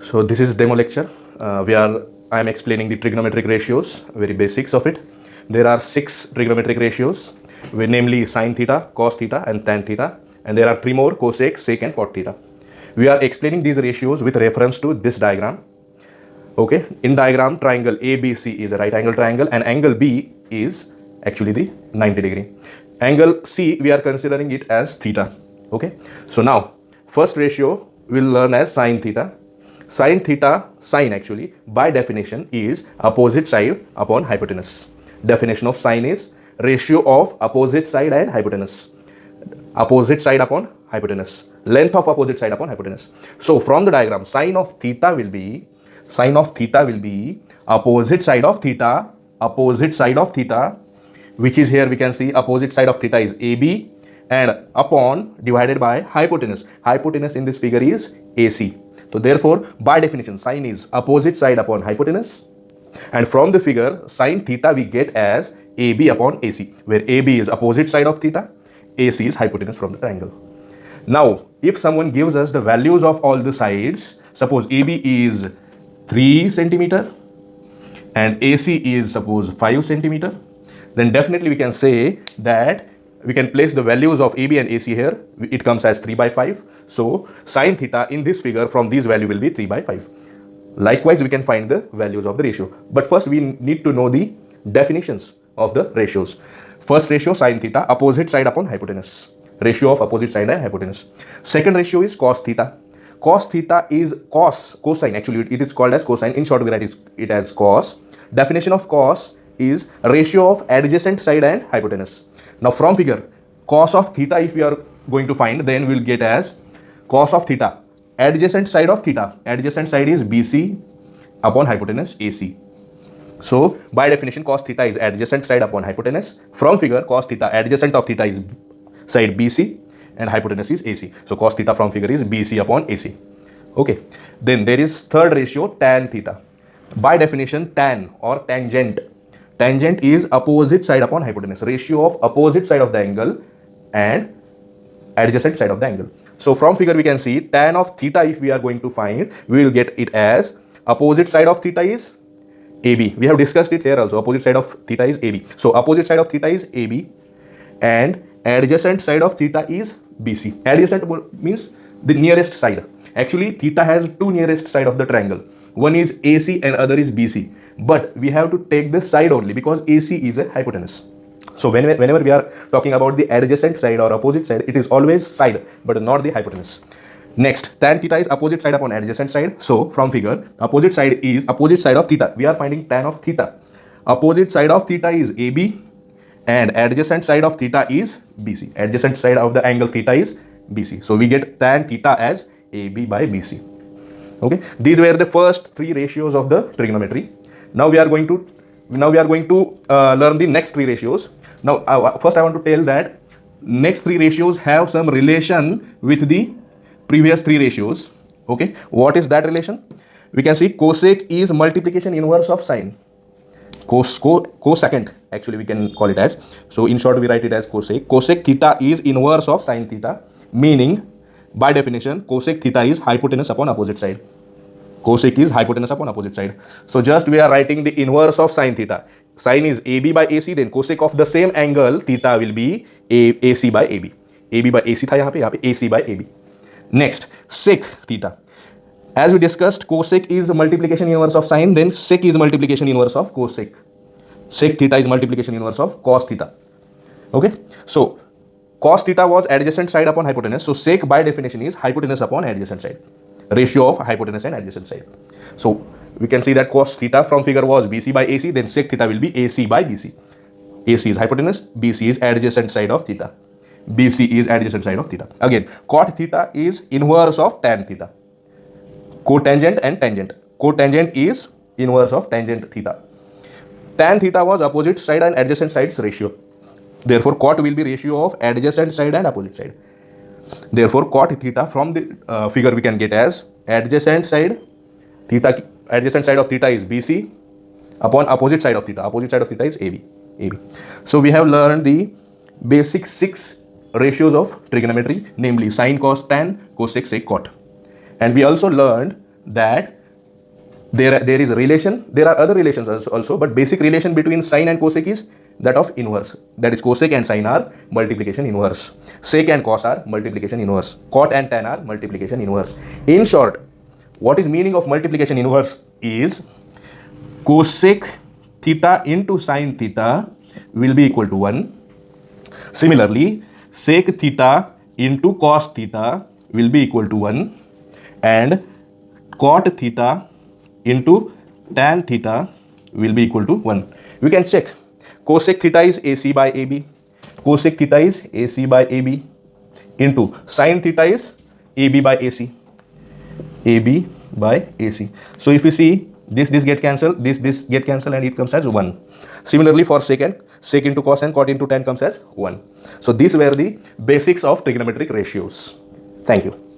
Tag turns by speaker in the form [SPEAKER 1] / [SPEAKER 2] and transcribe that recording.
[SPEAKER 1] So this is demo lecture where I am explaining the trigonometric ratios, very basics of it. There are 6 trigonometric ratios, namely sine theta, cos theta and tan theta, and there are 3 more, cosec, sec and cot theta. We are explaining these ratios with reference to this diagram. Okay, in diagram triangle ABC is a right angle triangle and angle B is actually the 90 degree. Angle C we are considering it as theta. Okay, so now first ratio we'll learn as sine theta. Sine theta, sine actually by definition is opposite side upon hypotenuse. Definition of sine is ratio of opposite side and hypotenuse. Opposite side upon hypotenuse. Length of opposite side upon hypotenuse. So from the diagram, sine of theta will be opposite side of theta, which is here we can see opposite side of theta is AB and upon divided by hypotenuse. Hypotenuse in this figure is AC. So therefore, by definition, sine is opposite side upon hypotenuse. And from the figure, sine theta we get as AB upon AC, where AB is opposite side of theta, AC is hypotenuse from the triangle. Now, if someone gives us the values of all the sides, suppose AB is 3 centimeter and AC is suppose 5 centimeter, then definitely we can say that we can place the values of AB and AC here. It comes as 3 by 5. So sine theta in this figure from these value will be 3 by 5. Likewise, we can find the values of the ratio. But first we need to know the definitions of the ratios. First ratio sine theta, opposite side upon hypotenuse. Ratio of opposite side and hypotenuse. Second ratio is cos theta. Cos theta is cosine. Actually, it is called as cosine. In short, we write it as cos. Definition of cos is ratio of adjacent side and hypotenuse. Now from figure, cos of theta if we are going to find, then we'll get as cos of theta, adjacent side of theta. Adjacent side is BC upon hypotenuse AC. So by definition, cos theta is adjacent side upon hypotenuse. From figure, cos theta adjacent of theta is side BC and hypotenuse is AC. So cos theta from figure is BC upon AC. Okay. Then there is third ratio tan theta. By definition, tan or tangent. Tangent is opposite side upon hypotenuse. Ratio of opposite side of the angle and adjacent side of the angle. So from figure we can see tan of theta if we are going to find, we will get it as opposite side of theta is AB. We have discussed it here also. Opposite side of theta is AB. So opposite side of theta is AB and adjacent side of theta is BC. Adjacent means the nearest side. Actually, theta has two nearest side of the triangle. One is AC and other is BC. But we have to take the side only because AC is a hypotenuse. So whenever we are talking about the adjacent side or opposite side, it is always side but not the hypotenuse. Next, tan theta is opposite side upon adjacent side. So from figure, opposite side is opposite side of theta. We are finding tan of theta. Opposite side of theta is AB and adjacent side of theta is BC. Adjacent side of the angle theta is BC. So we get tan theta as AB by BC. Okay, these were the first 3 ratios of the trigonometry. Now we are going to learn the next 3 ratios. Now first I want to tell that next 3 ratios have some relation with the previous 3 ratios. Okay, what is that relation? We can see cosec is multiplication inverse of sine. Cosecant actually we can call it as. So in short we write it as cosec. Cosec theta is inverse of sine theta, meaning by definition cosec theta is hypotenuse upon opposite side. Cosec is hypotenuse upon opposite side. So just we are writing the inverse of sine theta. Sine is AB by AC, then cosec of the same angle theta will be AC by AB. AB by AC tha yahan pe AC by AB. Next, sec theta. As we discussed, cosec is multiplication inverse of sine, then sec is multiplication inverse of cosec. Sec theta is multiplication inverse of cos theta. Okay, so cos theta was adjacent side upon hypotenuse. So sec by definition is hypotenuse upon adjacent side. Ratio of hypotenuse and adjacent side. So we can see that cos theta from figure was BC by AC, then sec theta will be AC by BC. AC is hypotenuse, BC is adjacent side of theta. BC is adjacent side of theta. Again, cot theta is inverse of tan theta. Cotangent and tangent. Cotangent is inverse of tangent theta. Tan theta was opposite side and adjacent sides ratio. Therefore, cot will be ratio of adjacent side and opposite side. Therefore, cot theta from the figure we can get as adjacent side theta. Adjacent side of theta is BC upon opposite side of theta. Opposite side of theta is AB. So we have learned the basic 6 ratios of trigonometry, namely sine, cos, tan, cosec, sec, cot. And we also learned that there is a relation. There are other relations also, but basic relation between sine and cosec is that of inverse. That is, cosec and sine are multiplication inverse. Sec and cos are multiplication inverse. Cot and tan are multiplication inverse. In short, what is meaning of multiplication inverse is cosec theta into sine theta will be equal to 1. Similarly, sec theta into cos theta will be equal to 1, and cot theta into tan theta will be equal to 1. We can check. Cosec theta is AC by AB. Cosec theta is AC by AB into sine theta is AB by AC. AB by AC. So if you see, this get cancelled, this get cancelled, and it comes as 1. Similarly for secant, sec into cos and cot into tan comes as 1. So these were the basics of trigonometric ratios. Thank you.